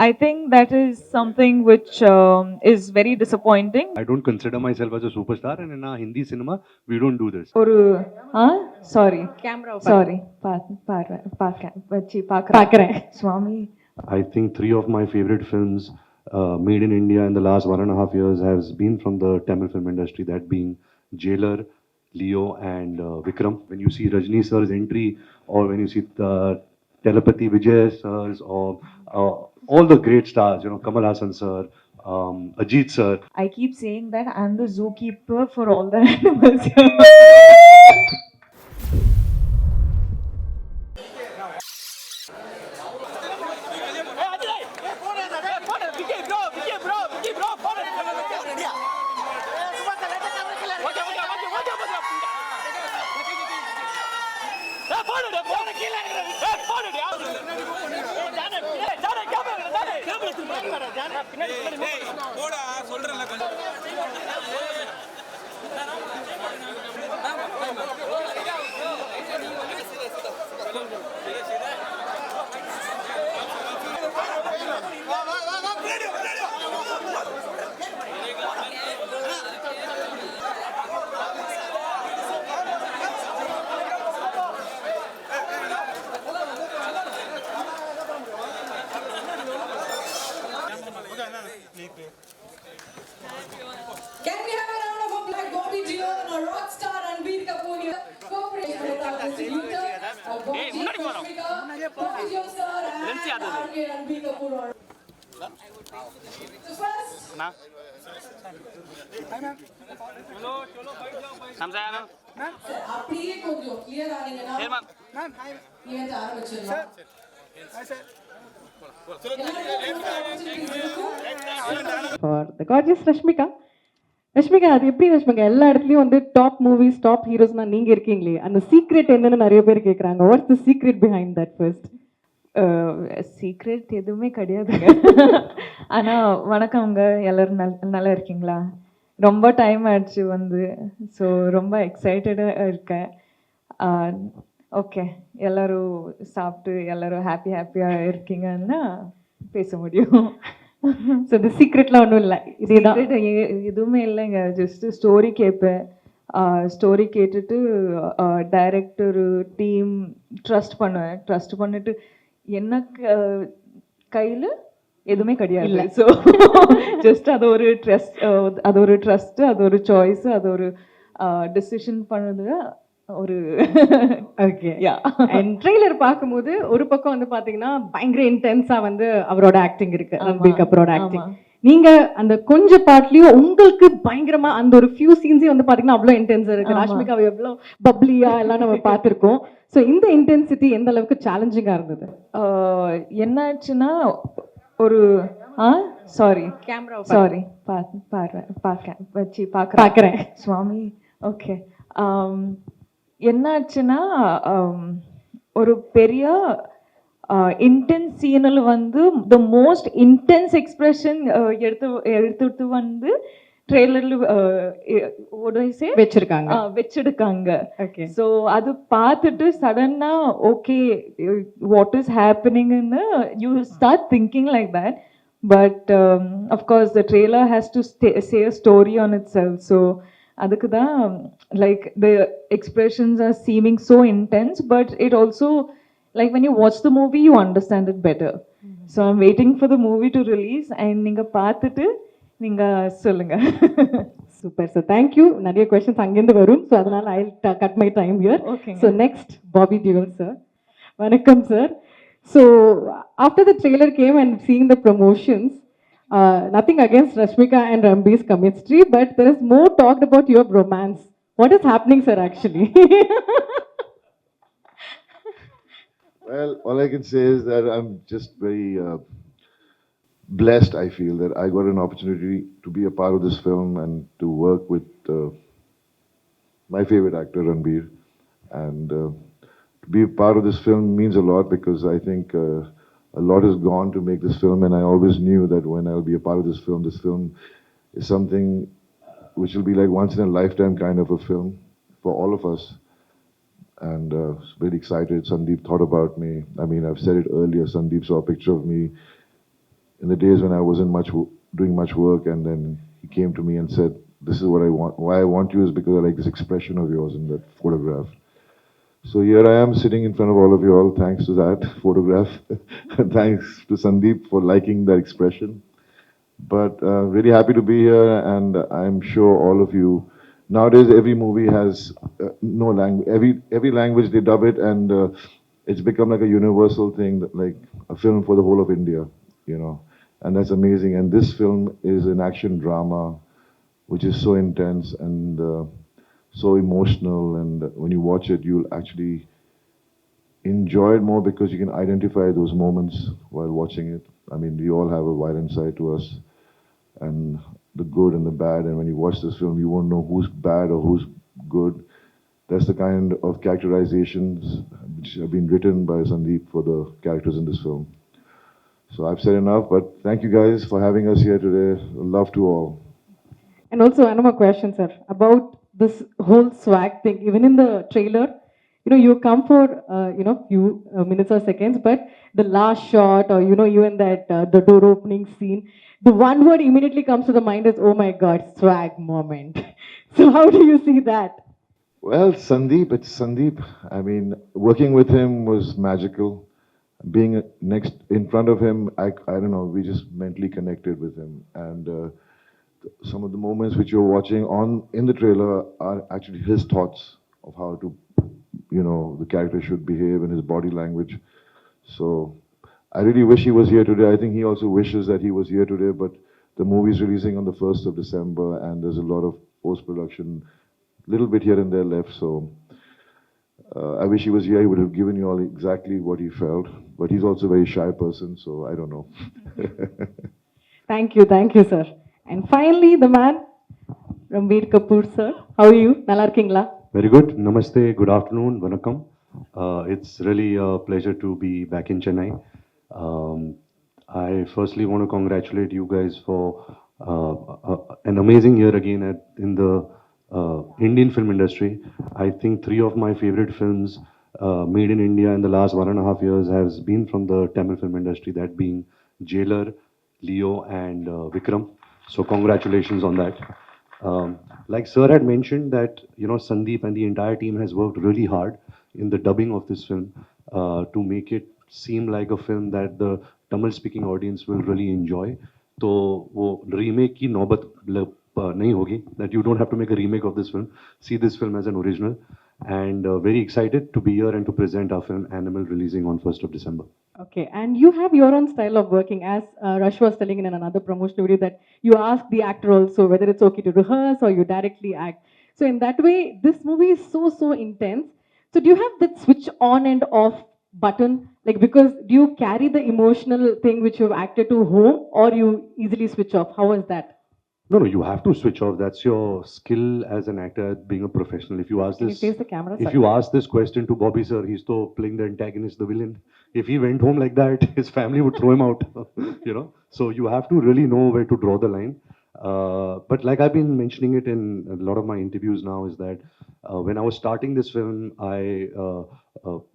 I think that is something which is very disappointing. I don't consider myself as a superstar, and in our Hindi cinema, we don't do this. ஒரு sorry camera sorry பார்க்குறேன் சுவாமி. I think three of my favorite films made in India in the last 1.5 years has been from the Tamil film industry, that being Jailer, Leo and Vikram. When you see Rajni sir's entry, or when you see the Telepathy Vijay sirs, or all the great stars, you know, Kamal Hassan sir, Ajit sir. I keep saying that I'm the zookeeper for all the animals here. Can we have a round of applause for Bobby Dio and our rock star Ranbir Kapoor here? Cooperation with our distributor, Bobby Rashmika, Bobby Dio sir and Ranbir Kapoor. So first, அப்படியே கொஞ்சம் clear ஆனீங்கன்னா event ஆரம்பிச்சிடலாம். For the gorgeous Rashmika. Rashmika, அது எப்படி ரஷ்மிகா எல்லா இடத்துலையும் வந்து top movies top ஹீரோஸ்னா நீங்கள் இருக்கீங்களே, அந்த சீக்ரெட் என்னன்னு நிறைய பேர் கேட்குறாங்க. What's the secret behind that first? Secret எதுவுமே கிடையாதுங்க. ஆனால் வணக்கம்ங்க, எல்லோரும் நல்லா இருக்கீங்களா? ரொம்ப டைம் ஆயிடுச்சு வந்து, ஸோ ரொம்ப எக்ஸைட்டடாக இருக்கேன். ஓகே, எல்லோரும் சாப்பிட்டு எல்லோரும் ஹாப்பியாக இருக்கீங்கன்னா பேச முடியும். ஸோ இந்த சீக்ரெட்லாம் ஒன்றும் இல்லை, இதேதான். எதுவுமே இல்லைங்க, ஜஸ்ட்டு ஸ்டோரி கேட்பேன். ஸ்டோரி கேட்டுட்டு டைரக்டர் டீம் ட்ரஸ்ட் பண்ணுவேன். ட்ரஸ்ட் பண்ணிட்டு எனக்கு கையில் எதுவுமே கிடையாது. ஸோ ஜஸ்ட் அது ஒரு ட்ரஸ்ட்டு, அது ஒரு சாய்ஸு, அது ஒரு டிசிஷன் பண்ணது ஒரு ஓகே. யா, அண்ட் ட்ரெய்லர் பார்க்கும்போது ஒரு பக்கம் வந்து பார்த்தீங்கன்னா பயங்கர இன்டென்ஸாக வந்து அவரோட ஆக்டிங் இருக்கு, ரன்பீர் கபூரோட ஆக்டிங். நீங்க அந்த கொஞ்ச பாட்லயும் உங்களுக்கு பயங்கரமா அந்த ஒரு ஃபியூ சீன்ஸே வந்து பாத்தீங்கன்னா அவ்வளோ இன்டென்ஸா இருக்கு. ராஷ்மிகா எவ்வளோ பப்ளியா எல்லாம் நம்ம பார்த்துருக்கோம். ஸோ இந்த இன்டென்சிட்டி எந்த அளவுக்கு சேலஞ்சிங்கா இருந்தது? என்னாச்சுன்னா ஒரு சாரி கேமரா சாரி பார்க்குறேன் சுவாமி. ஓகே, என்னாச்சுன்னா ஒரு பெரிய இன்டென்ஸ் சீனில் வந்து த மோஸ்ட் இன்டென்ஸ் எக்ஸ்பிரஷன் எடுத்துட்டு வந்து ட்ரெய்லரில் வச்சிருக்காங்க. ஸோ அது பார்த்துட்டு சடனாக ஓகே வாட் இஸ் ஹேப்பனிங்னு you start thinking like that. But of course the trailer has to say a story on itself. So அதுக்கு தான் like the expressions are seeming so intense, but it also like when you watch the movie you understand it better. So I'm waiting for the movie to release and ninga paathutu ninga solunga. Super, so thank you. Nariya questions angendu varum, so adanal I'll cut my time here. Okay. So next Bobby Deol sir. Vanakkam sir. So after the trailer came and seeing the promotions, nothing against Rashmika and Ranbir's chemistry, but there is more talked about your romance. What is happening sir actually? Well, all I can say is that I'm just very blessed. I feel that I got an opportunity to be a part of this film and to work with my favorite actor, Ranbir. And to be a part of this film means a lot because I think a lot has gone to make this film. And I always knew that when I'll be a part of this film is something which will be like once in a lifetime kind of a film for all of us. And very excited. Sandeep thought about me. I mean, I've said it earlier. Sandeep saw a picture of me in the days when I wasn't doing much work, and then he came to me and said, "This is what I want. Why I want you is because I like this expression of yours in that photograph." So here I am sitting in front of all of you all, thanks to that photograph. Thanks to Sandeep for liking that expression. But really happy to be here, and I'm sure all of you. Nowadays, every movie has no language. Every language they dub it, and it's become like a universal thing, that, like a film for the whole of India, you know, and that's amazing. And this film is an action drama, which is so intense and so emotional. And when you watch it, you'll actually enjoy it more because you can identify those moments while watching it. I mean, we all have a violent side to us, and the good and the bad. And when you watch this film, you won't know who's bad or who's good. That's the kind of characterizations which have been written by Sandeep for the characters in this film. So I've said enough, but thank you guys for having us here today. Love to all. And also, another question, sir, about this whole swag thing. Even in the trailer, you come for few minutes or seconds, but the last shot, or even that the door opening scene, the one word immediately comes to the mind is, "Oh my God, swag moment." So how do you see that? Well, Sandeep, it's Sandeep. I mean, working with him was magical. Being next in front of him, I don't know, we just mentally connected with him. And some of the moments which you're watching in the trailer are actually his thoughts of how to, the character should behave and his body language. So I really wish he was here today. I think he also wishes that he was here today, but the movie is releasing on the 1st of December, and there's a lot of post-production, little bit here and there left. So I wish he was here. He would have given you all exactly what he felt, but he's also a very shy person, so I don't know. Thank you, sir. And finally, the man, Ranbir Kapoor, sir. How are you? Nalla irkingla? Very good. Namaste. Good afternoon. Vanakkam. It's really a pleasure to be back in Chennai. I firstly want to congratulate you guys for an amazing year again in the Indian film industry. I think 3 of my favorite films made in India in the last 1.5 years has been from the Tamil film industry, that being Jailer, Leo, and Vikram. So congratulations on that. Like Sir had mentioned that, Sandeep and the entire team has worked really hard in the dubbing of this film to make it seem like a film that the Tamil speaking audience will really enjoy. So वो remake की नौबत नहीं होगी, that you don't have to make a remake of this film. See this film as an original, and very excited to be here and to present our film Animal, releasing on 1st of December. Okay, and you have your own style of working, as Rush was telling in another promotional video, that you ask the actor also whether it's okay to rehearse or you directly act. So in that way, this movie is so intense. So do you have that switch on and off button? Like, because do you carry the emotional thing which you've acted to home, or you easily switch off? How was that? No, you have to switch off. That's your skill as an actor, being a professional. If you ask Can this, you face the camera, if sir? you ask this question to Bobby sir, he's still playing the antagonist, the villain. If he went home like that, his family would throw him out. So you have to really know where to draw the line. But like I've been mentioning it in a lot of my interviews now, is that when I was starting this film, I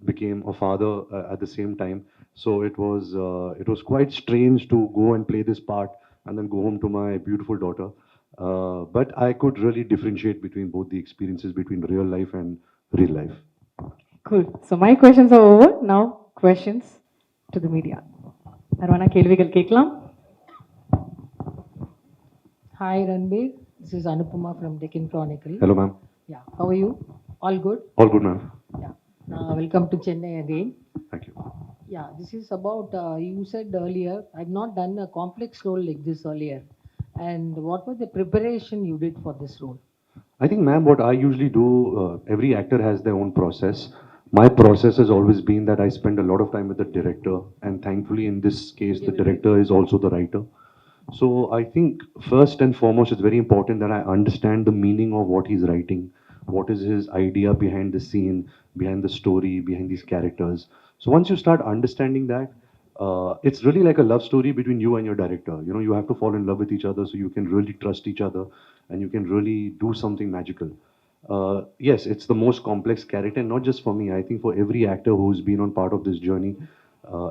became a father at the same time. So it was quite strange to go and play this part and then go home to my beautiful daughter. But I could really differentiate between both the experiences, between real life and real life. Cool. So my questions are over. Now questions to the media. Arvana kelvigal kekkalam. Hi Ranbir, this is Anupama from Deccan Chronicle. Hello, ma'am. Yeah, how are you? All good? All good, ma'am. Yeah. Welcome to Chennai again. Thank you. Yeah, this is about, you said earlier, I've not done a complex role like this earlier. And what was the preparation you did for this role? I think, ma'am, what I usually do, every actor has their own process. My process has always been that I spend a lot of time with the director, and thankfully in this case, the director is also the writer. So I think first and foremost, it's very important that I understand the meaning of what he's writing. What is his idea behind the scene, behind the story, behind these characters. So once you start understanding that, it's really like a love story between you and your director. You have to fall in love with each other so you can really trust each other and you can really do something magical. Yes, it's the most complex character, and not just for me. I think for every actor who's been on part of this journey,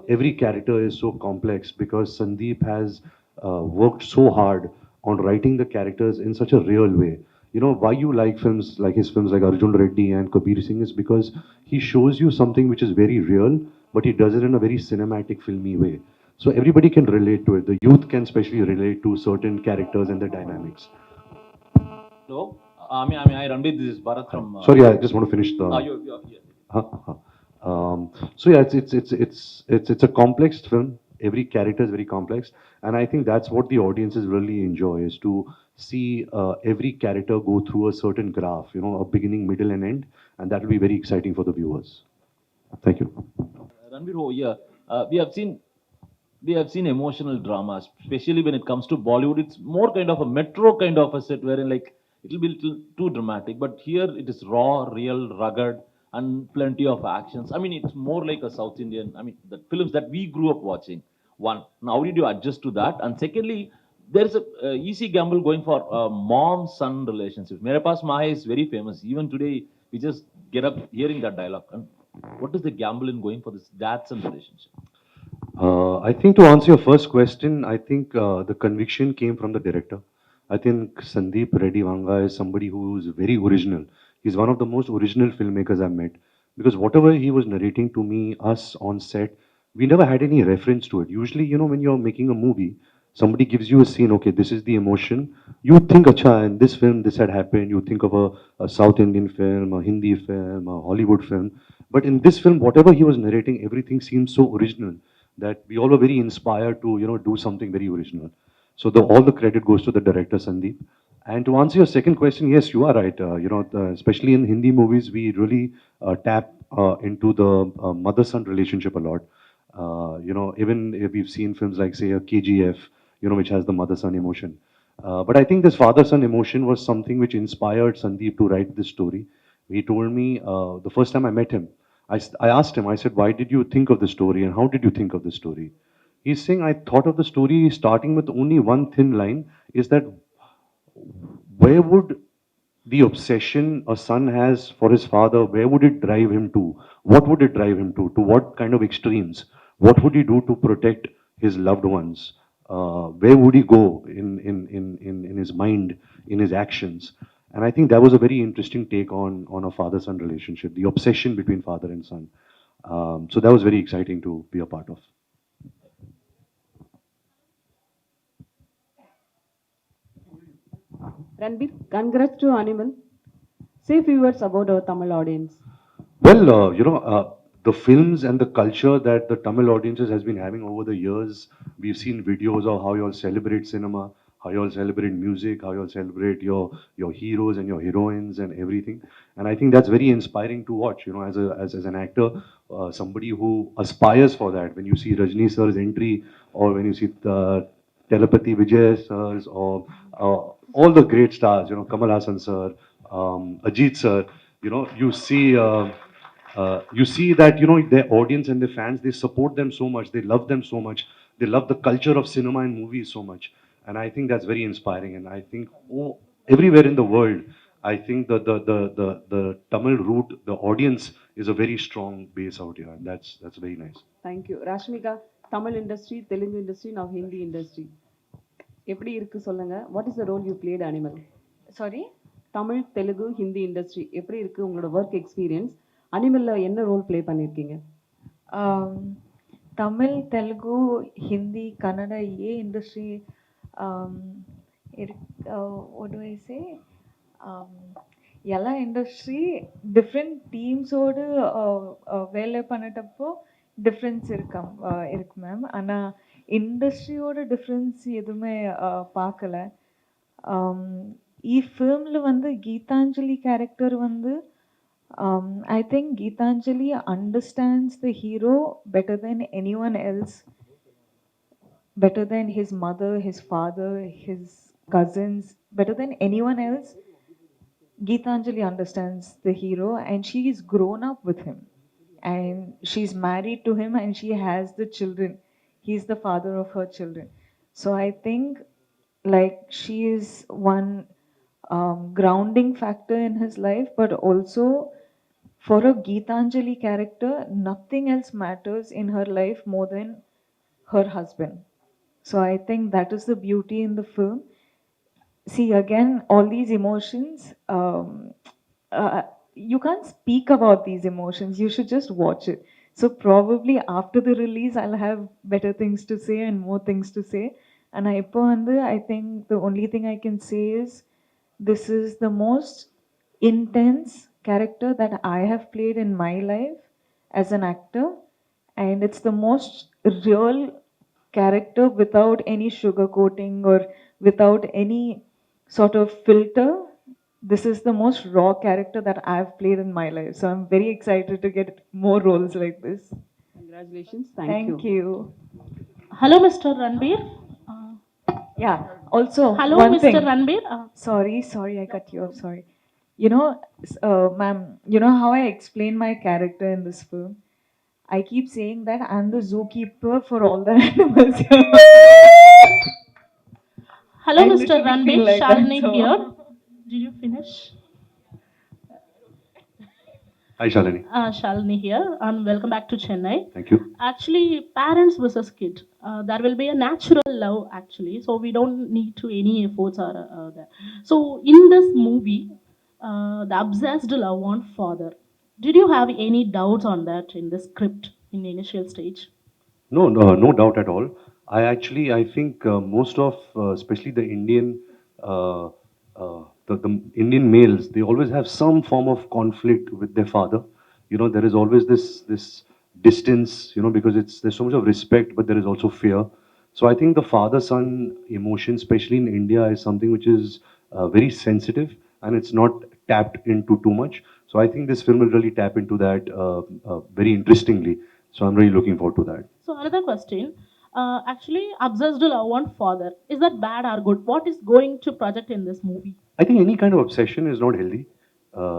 every character is so complex because Sandeep has worked so hard on writing the characters in such a real way. You know, why you like films like his films like Arjun Reddy and Kabir Singh is because he shows you something which is very real, but he does it in a very cinematic, filmy way. So everybody can relate to it. The youth can especially relate to certain characters and their dynamics. Hello. I Ranbir. This is Bharat from. Sorry, I just want to finish the. Yeah. Huh, huh. So yeah, it's a complex film. Every character is very complex, and I think that's what the audiences really enjoy is to see every character go through a certain graph, you know, a beginning, middle, and end, and that will be very exciting for the viewers. Thank you. Ranbir, oh yeah, we have seen emotional dramas, especially when it comes to Bollywood. It's more kind of a metro kind of a set wherein like it'll be little too dramatic. But here it is raw, real, rugged, and plenty of actions. I mean, it's more like a South Indian. I mean, the films that we grew up watching. One, now how did you adjust to that? And secondly, there's a easy gamble going for mom-son relationships. Mere Paas Mahe is very famous. Even today, we just get up hearing that dialogue. And what is the gamble in going for this dad-son relationship? I think to answer your first question, I think the conviction came from the director. I think Sandeep Reddy Vanga is somebody who is very original. He's one of the most original filmmakers I've met because whatever he was narrating to me, us on set, we never had any reference to it. Usually, you know, when you're making a movie, somebody gives you a scene, okay, this is the emotion. You think, acha, in this film, this had happened. You think of a South Indian film, a Hindi film, a Hollywood film. But in this film, whatever he was narrating, everything seemed so original that we all were very inspired to, you know, do something very original. So all the credit goes to the director, Sandeep. And to answer your second question, yes, you are right. Especially in Hindi movies, we really tap into the mother-son relationship a lot. Even if we've seen films like, say, a KGF, which has the mother-son emotion. But I think this father-son emotion was something which inspired Sandeep to write this story. He told me the first time I met him, I asked him, I said, why did you think of the story and how did you think of the story? He's saying, I thought of the story starting with only one thin line, is that where would the obsession a son has for his father, where would it drive him to? What would it drive him to? To what kind of extremes? What would he do to protect his loved ones? Where would he go in his mind, in his actions? And I think that was a very interesting take on a father-son relationship, the obsession between father and son. So that was very exciting to be a part of. Ranbir, congrats to Animal. Say a few words about our Tamil audience. Well, the films and the culture that the Tamil audiences has been having over the years, we've seen videos of how you all celebrate cinema, how you all celebrate music, how you all celebrate your heroes and your heroines and everything. And I think that's very inspiring to watch, as an actor, somebody who aspires for that. When you see Rajni sir's entry or when you see the Telepathy Vijay sirs or all the great stars, Kamal Hassan sir, Ajit sir, you see that their audience and their fans, they support them so much, they love them so much, they love the culture of cinema and movies so much, and I think that's very inspiring. And I think everywhere in the world, I think the Tamil root, the audience is a very strong base out here, and that's very nice. Thank you. Rashmika, Tamil industry, Telugu industry, now Hindi industry. எப்படி இருக்கு சொல்லுங்க. What is the role you played, Animal? Sorry? Tamil, Telugu, Hindi industry எப்படி இருக்கு உங்களோட work experience? அனிமல்ல என்ன role play பண்ணிருக்கீங்க? Tamil, Telugu, Hindi, Kannada, industry what do I say? எல்லா industry different டீம்ஸோடு வேலை பண்ணிட்டப்போ டிஃப்ரென்ஸ் இருக்கு மேம். ஆனால் இண்டஸ்ட்ரியோட டிஃப்ரென்ஸ் எதுவுமே பார்க்கல. ఈ ఫిల్మ్లో வந்து గీతాంజలి క్యారెక్టర్ வந்து I think Geetanjali understands the hero better than anyone else, better than his mother, his father, his cousins, better than anyone else. Geetanjali understands the hero and she's grown up with him and she's married to him and she has the children. He's the father of her children. So I think like she is one grounding factor in his life, but also for a Geetanjali character, nothing else matters in her life more than her husband. So I think that is the beauty in the film. See, again, all these emotions, you can't speak about these emotions. You should just watch it. So probably after the release, I'll have better things to say and more things to say. And I think the only thing I can say is this is the most intense character that I have played in my life as an actor. And it's the most real character without any sugarcoating or without any sort of filter. This is the most raw character that I've played in my life. So I'm very excited to get more roles like this. Congratulations. Thank you. Hello, Mr. Ranbir. Yeah. Also, Hello, one Mr. thing. Ranbir. Sorry, I cut you off. Sorry. You know, ma'am, you know how I explain my character in this film? I keep saying that I'm the zookeeper for all the animals here. Hello, I Mr. literally Ranbir. feel like Shalini that, so- here. Did you finish? Hi, Shalini. Shalini here, and welcome back to Chennai. Thank you. Actually, parents versus kid. There will be a natural love, actually, so we don't need to any efforts or there. So in this movie, the obsessed love on father. Did you have any doubts on that in the script in the initial stage? No doubt at all. I think most of, especially the Indian, the Indian males, they always have some form of conflict with their father. You know, there is always this distance. You know, because there's so much of respect, but there is also fear. So I think the father-son emotion, especially in India, is something which is very sensitive and it's not tapped into too much. So I think this film will really tap into that very interestingly. So I'm really looking forward to that. So another question. Actually, obsessed love on father. Is that bad or good? What is going to project in this movie? I think any kind of obsession is not healthy.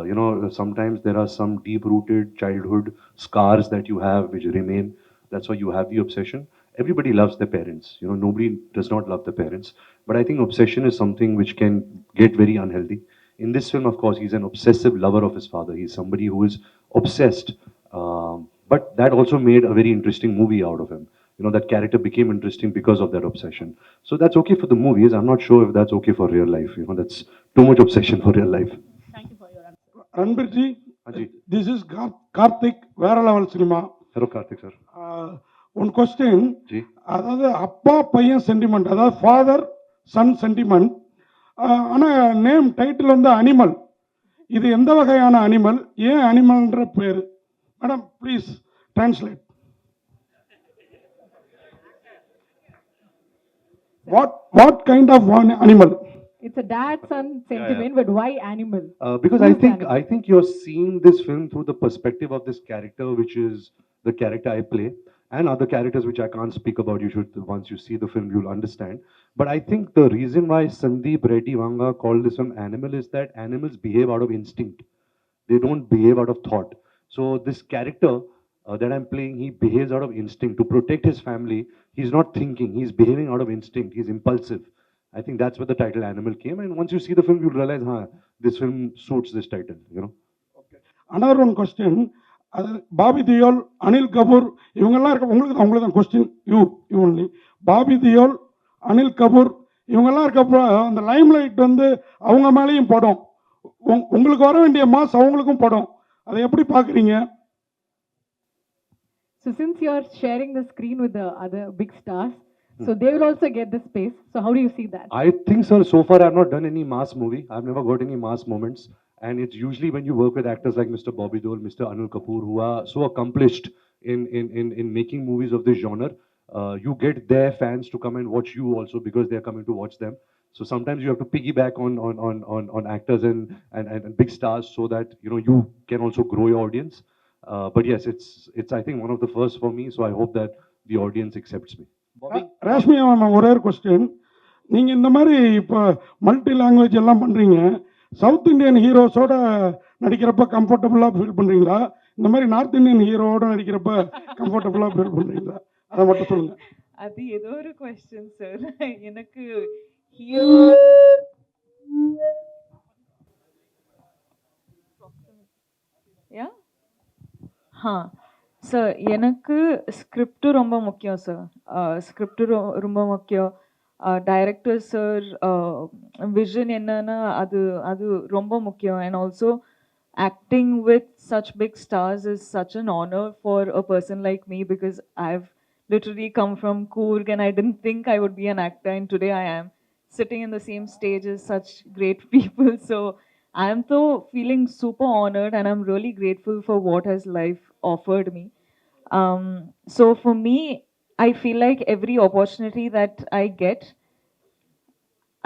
You know, sometimes there are some deep-rooted childhood scars that you have which remain. That's why you have the obsession. Everybody loves their parents. You know, nobody does not love their parents. But I think obsession is something which can get very unhealthy. In this film, of course, he's an obsessive lover of his father. He's somebody who is obsessed. But that also made a very interesting movie out of him. You know, that character became interesting because of that obsession. So that's okay for the movies. I'm not sure if that's okay for real life. You know, that's too much obsession for real life. Thank you for your answer. Ranbir ji, Haji. this is Karthik, Vera Level Cinema. Hello, Karthik sir. One question. Ji. அதாவது அப்பா பையன் sentiment, அதாவது father son sentiment. ஆனால் name title வந்து animal. இது எந்த வகையான animal, ஏன் அனிமல்ன்ற பேர்? Madam please translate. What kind of one animal? It's a dad-son sentiment, but why animal? Because Who's I think you're seeing this film through the perspective of this character, which is the character I play, and other characters which I can't speak about. You should, once you see the film, you'll understand. But I think the reason why Sandeep, Reddy, Vanga called this film animal is that animals behave out of instinct. They don't behave out of thought. So this character that I'm playing, he behaves out of instinct to protect his family. He's not thinking. He's behaving out of instinct. He's impulsive. I think that's where the title Animal came. And once you see the film, you'll realize, this film suits this title, you know. Okay. Another one question. Bobby Deol, Anil Kapoor, இவங்கெல்லாம் இருக்க உங்களுக்கு தான் question. You only. Bobby Deol, Anil Kapoor இவங்கெல்லாம் இருக்கப்போ அந்த Lime light வந்து அவங்க மேலேயும் படம். உங்களுக்கு வர வேண்டிய மாஸ் அவங்களுக்கும் படம். அதை எப்படி பார்க்குறீங்க? So since you're sharing the screen with the other big stars, so they will also get the space. So how do you see that? I think, sir, so far I've not done any mass movie. I've never got any mass moments. And it's usually when you work with actors like Mr. Bobby Deol, Mr. Anil Kapoor, who are so accomplished in making movies of this genre, you get their fans to come and watch you also because they're coming to watch them. So sometimes you have to piggyback on actors and big stars so that, you know, you can also grow your audience. But yes, it's I think one of the first for me. So I hope that the audience accepts me. Reshmiya ma'am, ஒரே ஒரு question. நீங்கள் இந்த மாதிரி இப்போ multi language எல்லாம் பண்ணுறீங்க, south Indian ஹீரோஸோட நடிக்கிறப்ப கம்ஃபர்டபுளாக feel பண்ணுறீங்களா? இந்த மாதிரி நார்த் இந்தியன் ஹீரோவோட நடிக்கிறப்ப கம்ஃபர்டபுளாக ஃபீல் பண்ணுறீங்களா? அதை மட்டும் சொல்லுங்கள். அது ஏதோ ஒரு கொஸ்டின் சார். எனக்கு ஹீரோ யா சார் எனக்கு ஸ்கிரிப்ட் ரொம்ப முக்கியம் சார். ஸ்கிரிப்ட் ரொம்ப முக்கியம். டைரக்டர் சார் விஷன் என்னன்னா அது அது ரொம்ப முக்கியம். And also acting with such big stars is such an honor for a person like me, because I've literally come from Coorg and I didn't think I would be an actor, and today I am sitting in the same stage as such great people. So I am so feeling super honored, and I'm really grateful for what has life offered me. So for me, I feel like every opportunity that I get,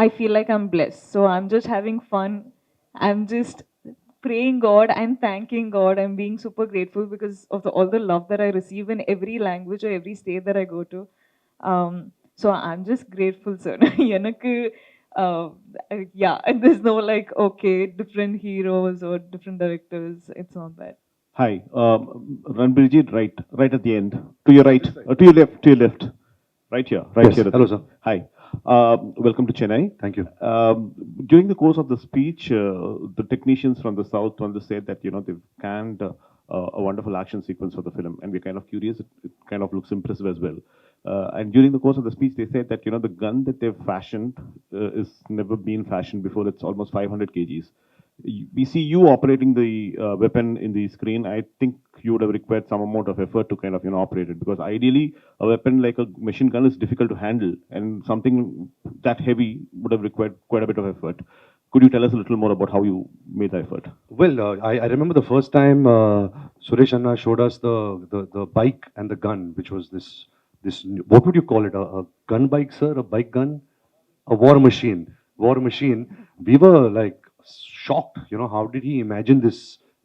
I feel like I'm blessed. So I'm just having fun. I'm just praying God and thanking God. I'm being super grateful because of all the love that I receive in every language or every state that I go to. So I'm just grateful, sir. எனக்கு, yeah, and there's no like, okay, different heroes or different directors. It's not that. Hi, Ranbirji, right at the end. To your right, to your left. Right here, Yes. here. Hello, sir. Hi, welcome to Chennai. Thank you. During the course of the speech, the technicians from the south said that they've canned a wonderful action sequence for the film, and we're kind of curious. It kind of looks impressive as well. And during the course of the speech, they said that the gun that they've fashioned is never been fashioned before. It's almost 500 kgs. We see you operating the weapon in the screen. I think you would have required some amount of effort to kind of operate it, because ideally a weapon like a machine gun is difficult to handle, and something that heavy would have required quite a bit of effort. Could you tell us a little more about how you made the effort? Well, I remember the first time Suresh Anna showed us the bike and the gun, which was this what would you call it? A gun bike, sir? A bike gun? A war machine. War machine. We were like shocked. How did he imagine this?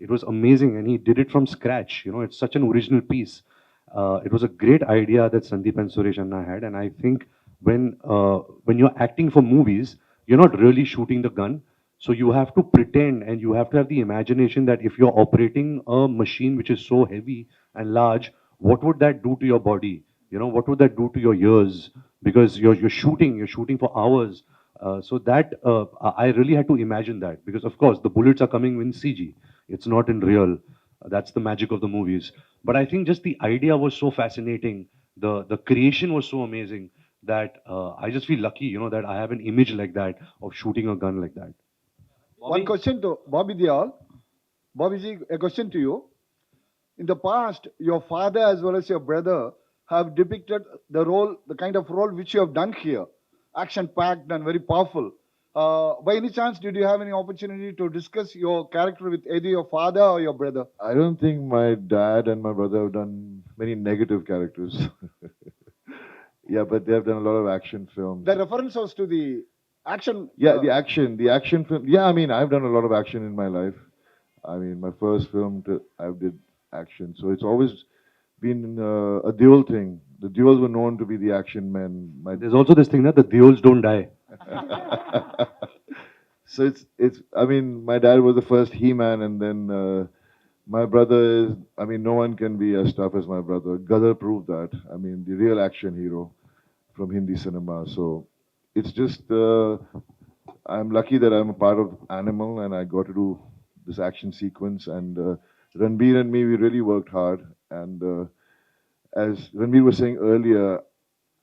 It was amazing, and he did it from scratch. It's such an original piece. It was a great idea that Sandeep and Suresh Anna had, and I think when you're acting for movies, you're not really shooting the gun. So you have to pretend, and you have to have the imagination that if you're operating a machine which is so heavy and large, what would that do to your body? What would that do to your ears? Because you're shooting for hours. So that I really had to imagine that, because of course the bullets are coming in CG. It's not in real. That's the magic of the movies. But I think just the idea was so fascinating. The creation was so amazing that I just feel lucky, that I have an image like that of shooting a gun like that. One question to Bobby Deol. Bobby ji, a question to you. In the past, your father as well as your brother have depicted the kind of role which you have done here. Action-packed and very powerful. By any chance, did you have any opportunity to discuss your character with either your father or your brother? I don't think my dad and my brother have done many negative characters. Yeah, but they have done a lot of action films. The reference was to the action. Yeah, the action film. Yeah, I mean, I've done a lot of action in my life. I mean, my first film, I did action. So it's always been a dual thing. The duals were known to be the action men. There's also this thing that the duals don't die. So it's. I mean, my dad was the first He-Man, and then my brother is. I mean, no one can be as tough as my brother. Gadar proved that. I mean, the real action hero from Hindi cinema. So it's just. I'm lucky that I'm a part of Animal, and I got to do this action sequence. And Ranbir and me, we really worked hard. And as Ranbir was saying earlier,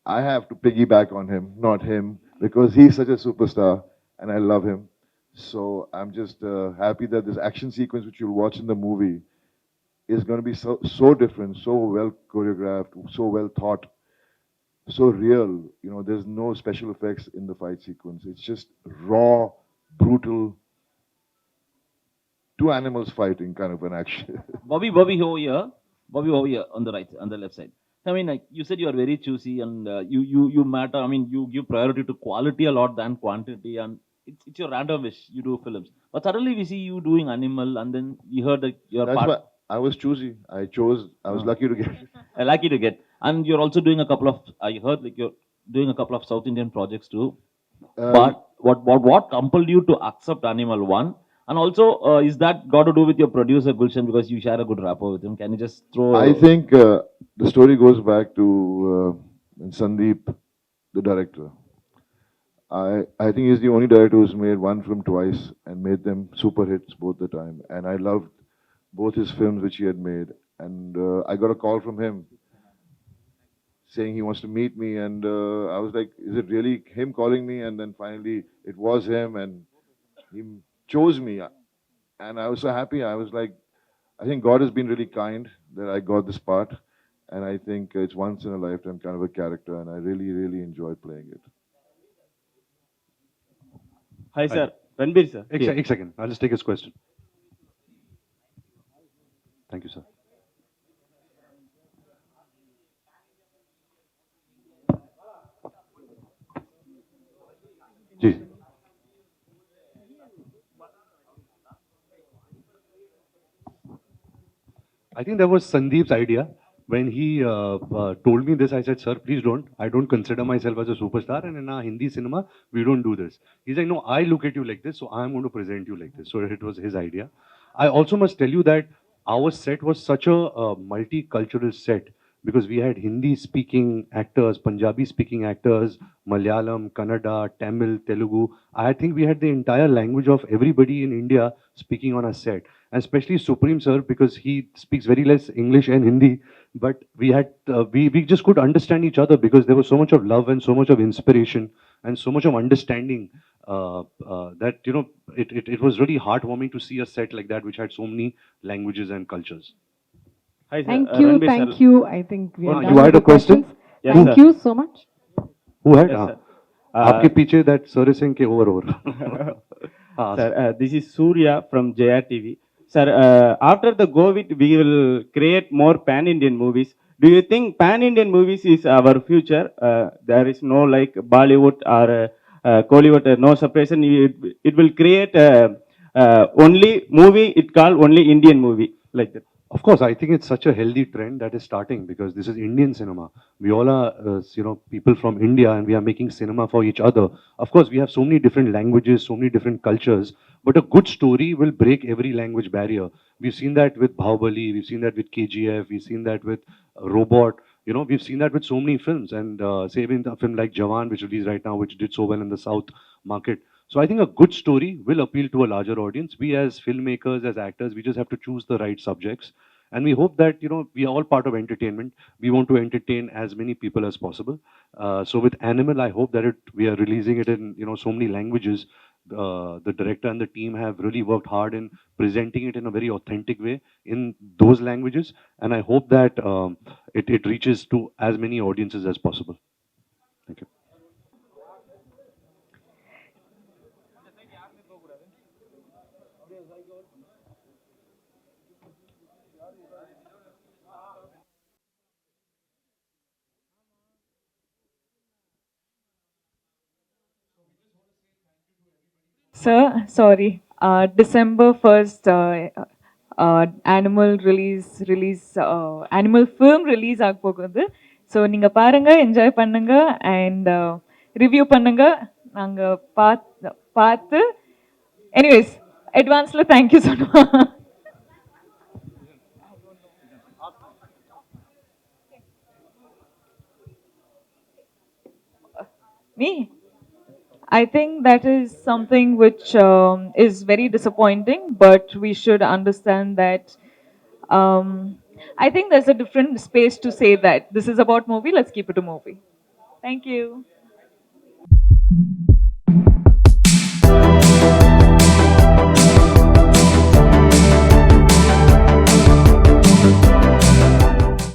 I have to piggyback on him, not him, because he's such a superstar, and I love him. So I'm just happy that this action sequence, which you'll watch in the movie, is going to be so different, so well choreographed, so well thought, so real. There's no special effects in the fight sequence. It's just raw, brutal, two animals fighting kind of an action. Bobby over here. Bobby over here on the right, on the left side. I mean, like you said, you are very choosy, and you matter. I mean, you give priority to quality a lot than quantity, and it's your random wish. You do films, but suddenly we see you doing Animal, and then we heard that you're That's why I was choosy. I was lucky to get. Lucky to get, and you're also doing a couple of. I heard like you're doing a couple of South Indian projects too. But what compelled you to accept Animal 1? And also, is that got to do with your producer Gulshan, because you share a good rapport with him? Can you just throw? I think the story goes back to Sandeep, the director. I think he's the only director who's made one film twice and made them super hits both the time. And I loved both his films which he had made. And I got a call from him saying he wants to meet me, and I was like, is it really him calling me? And then finally it was him, and he chose me, and I was so happy. I was like, I think God has been really kind that I got this part, and I think it's once in a lifetime kind of a character, and I really, really enjoyed playing it. Hi, sir. Ranbir, sir. एक second. I'll just take his question. Thank you, sir. जी. I think that was Sandeep's idea. When he told me this, I said, sir, please don't. I don't consider myself as a superstar. And in our Hindi cinema, we don't do this. He's like, no, I look at you like this, so I'm going to present you like this. So it was his idea. I also must tell you that our set was such a multicultural set because we had Hindi speaking actors, Punjabi speaking actors, Malayalam, Kannada, Tamil, Telugu. I think we had the entire language of everybody in India speaking on our set. And especially Supreme sir, because he speaks very less English and Hindi, but we had we just could understand each other because there was so much of love and so much of inspiration and so much of understanding that it was really heartwarming to see a set like that which had so many languages and cultures. Hi, sir. Thank you, Ranbir, thank sir. you. I think we are done You had with a the question? questions. Yes, Thank sir. you so much. Who had? Yes, sir. आपके पीछे that sir is saying over. Sir, this is Surya from JR TV. Sir, after the COVID, we will create more pan-Indian movies. Do you think pan-Indian movies is our future? There is no like Bollywood or Kollywood, no separation. It will create only movie. It called only Indian movie like that. Of course, I think it's such a healthy trend that is starting because this is Indian cinema. We all are, people from India, and we are making cinema for each other. Of course, we have so many different languages, so many different cultures, but a good story will break every language barrier. We've seen that with Bahubali, we've seen that with KGF, we've seen that with Robot. We've seen that with so many films, and say even a film like Jawan, which released right now, which did so well in the South market. So I think a good story will appeal to a larger audience. We as filmmakers, as actors, we just have to choose the right subjects. And we hope that, we are all part of entertainment. We want to entertain as many people as possible. So with Animal, I hope that we are releasing it in, so many languages. The director and the team have really worked hard in presenting it in a very authentic way in those languages. And I hope that it reaches to as many audiences as possible. Thank you. Sir, sorry. December 1st, Animal Animal film release ஆக போகுது. So நீங்கள் பாருங்க, enjoy பண்ணுங்க and review பண்ணுங்க. நாங்கள் பார்த்து anyways அட்வான்ஸில் thank you சொல்லுவோம். Me? I think that is something which is very disappointing, but we should understand that I think there's a different space to say that this is about movie, let's keep it a movie. Thank you.